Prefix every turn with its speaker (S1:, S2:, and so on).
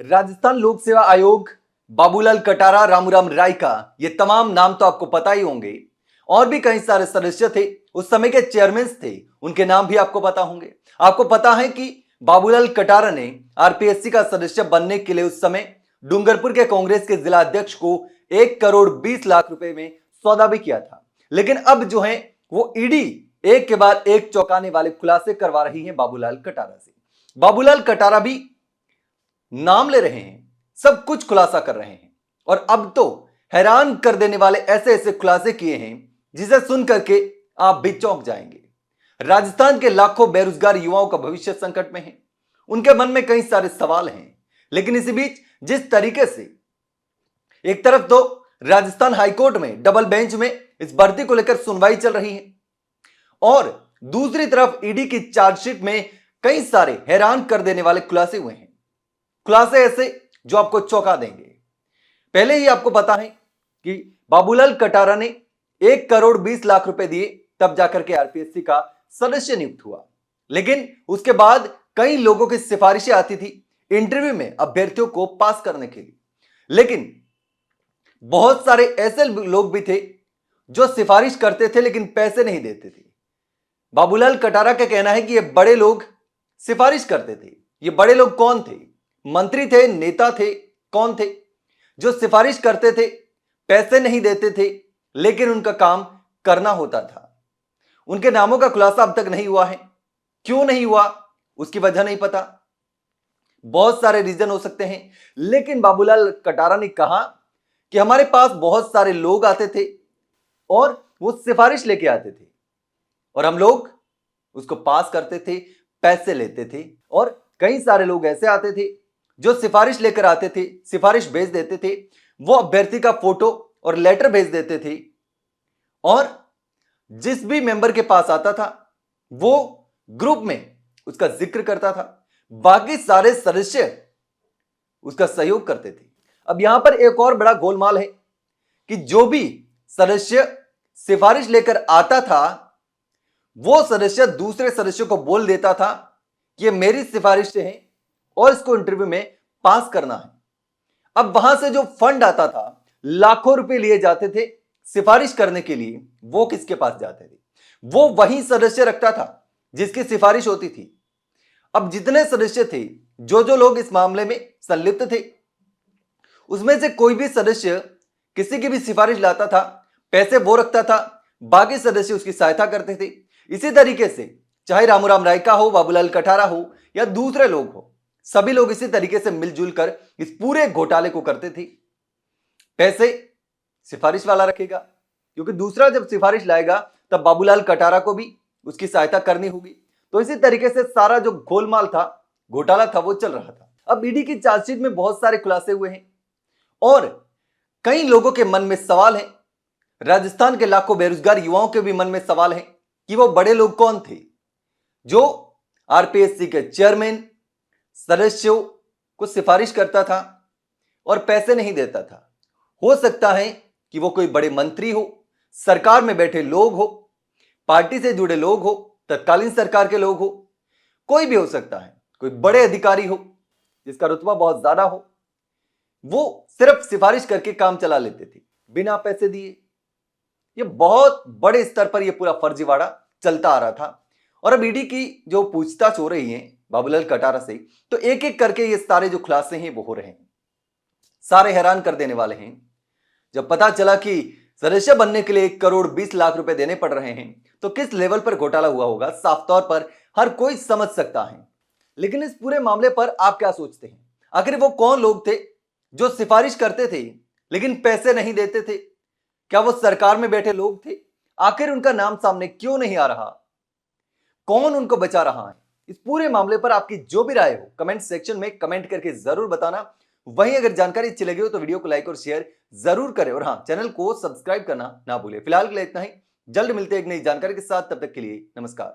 S1: राजस्थान लोक सेवा आयोग, बाबूलाल कटारा, रामूराम रायका, ये तमाम नाम तो आपको पता ही होंगे। और भी कई सारे सदस्य थे, उस समय के चेयरमैन थे, उनके नाम भी आपको पता होंगे। आपको पता है कि बाबूलाल कटारा ने आरपीएससी का सदस्य बनने के लिए उस समय डूंगरपुर के कांग्रेस के जिला अध्यक्ष को 1 करोड़ 20 लाख रुपए में सौदा भी किया था। लेकिन अब जो है वो ईडी एक के बाद एक चौंकाने वाले खुलासे करवा रही है बाबूलाल कटारा से। बाबूलाल कटारा भी नाम ले रहे हैं, सब कुछ खुलासा कर रहे हैं और अब तो हैरान कर देने वाले ऐसे ऐसे खुलासे किए हैं जिसे सुन करके आप भी चौंक जाएंगे। राजस्थान के लाखों बेरोजगार युवाओं का भविष्य संकट में है, उनके मन में कई सारे सवाल हैं। लेकिन इसी बीच जिस तरीके से एक तरफ तो राजस्थान हाईकोर्ट में डबल बेंच में इस भर्ती को लेकर सुनवाई चल रही है और दूसरी तरफ ईडी की चार्जशीट में कई सारे हैरान कर देने वाले खुलासे हुए हैं, खुलासे ऐसे जो आपको चौंका देंगे। पहले ही आपको पता है कि बाबूलाल कटारा ने 1 करोड़ 20 लाख रुपए दिए तब जाकर के आरपीएससी का सदस्य नियुक्त हुआ। लेकिन उसके बाद कई लोगों की सिफारिशें आती थी इंटरव्यू में अभ्यर्थियों को पास करने के लिए, लेकिन बहुत सारे ऐसे लोग भी थे जो सिफारिश करते थे लेकिन पैसे नहीं देते थे। बाबूलाल कटारा का कहना है कि ये बड़े लोग सिफारिश करते थे। ये बड़े लोग कौन थे? मंत्री थे, नेता थे, कौन थे? जो सिफारिश करते थे, पैसे नहीं देते थे, लेकिन उनका काम करना होता था। उनके नामों का खुलासा अब तक नहीं हुआ है। क्यों नहीं हुआ उसकी वजह नहीं पता, बहुत सारे रीजन हो सकते हैं। लेकिन बाबूलाल कटारा ने कहा कि हमारे पास बहुत सारे लोग आते थे और वो सिफारिश लेके आते थे और हम लोग उसको पास करते थे, पैसे लेते थे। और कई सारे लोग ऐसे आते थे जो सिफारिश लेकर आते थे, सिफारिश भेज देते थे, वो अभ्यर्थी का फोटो और लेटर भेज देते थे और जिस भी मेंबर के पास आता था वो ग्रुप में उसका जिक्र करता था, बाकी सारे सदस्य उसका सहयोग करते थे। अब यहां पर एक और बड़ा गोलमाल है कि जो भी सदस्य सिफारिश लेकर आता था वो सदस्य दूसरे सदस्यों को बोल देता था कि ये मेरी सिफारिश से है और इसको इंटरव्यू में पास करना है। अब वहां से जो फंड आता था, लाखों रुपए लिए जाते थे सिफारिश करने के लिए, वो किसके पास जाते थे? वो वही सदस्य रखता था जिसकी सिफारिश होती थी। अब जितने सदस्य थे, जो लोग इस मामले में संलिप्त थे, उसमें से कोई भी सदस्य किसी की भी सिफारिश लाता था, पैसे वो रखता था, बाकी सदस्य उसकी सहायता करते थे। इसी तरीके से चाहे रामूराम रायका हो, बाबूलाल कटारा हो या दूसरे लोग हो, सभी लोग इसी तरीके से मिलजुल कर इस पूरे घोटाले को करते थे। पैसे सिफारिश वाला रखेगा, क्योंकि दूसरा जब सिफारिश लाएगा तब बाबूलाल कटारा को भी उसकी सहायता करनी होगी। तो इसी तरीके से सारा जो गोलमाल था, घोटाला था, वो चल रहा था। अब ईडी की चार्जशीट में बहुत सारे खुलासे हुए हैं और कई लोगों के मन में सवाल है, राजस्थान के लाखों बेरोजगार युवाओं के भी मन में सवाल है कि वो बड़े लोग कौन थे जो आरपीएससी के चेयरमैन, सदस्यों को सिफारिश करता था और पैसे नहीं देता था। हो सकता है कि वो कोई बड़े मंत्री हो, सरकार में बैठे लोग हो, पार्टी से जुड़े लोग हो, तत्कालीन सरकार के लोग हो, कोई भी हो सकता है, कोई बड़े अधिकारी हो जिसका रुतबा बहुत ज्यादा हो। वो सिर्फ सिफारिश करके काम चला लेते थे बिना पैसे दिए। ये बहुत बड़े स्तर पर ये पूरा फर्जीवाड़ा चलता आ रहा था और अब ईडी की जो पूछताछ हो रही है बाबूलाल कटारा से, तो एक एक करके ये सारे जो खुलासे हैं वो हो रहे हैं, सारे हैरान कर देने वाले हैं। जब पता चला कि सदस्य बनने के लिए 1 करोड़ 20 लाख रुपए देने पड़ रहे हैं तो किस लेवल पर घोटाला हुआ होगा, साफ तौर पर हर कोई समझ सकता है। लेकिन इस पूरे मामले पर आप क्या सोचते हैं? आखिर वो कौन लोग थे जो सिफारिश करते थे लेकिन पैसे नहीं देते थे? क्या वो सरकार में बैठे लोग थे? आखिर उनका नाम सामने क्यों नहीं आ रहा? कौन उनको बचा रहा है? इस पूरे मामले पर आपकी जो भी राय हो कमेंट सेक्शन में कमेंट करके जरूर बताना। वहीं अगर जानकारी अच्छी लगी हो तो वीडियो को लाइक और शेयर जरूर करें और हाँ, चैनल को सब्सक्राइब करना ना भूलें। फिलहाल के लिए इतना ही, जल्द मिलते हैं एक नई जानकारी के साथ, तब तक के लिए नमस्कार।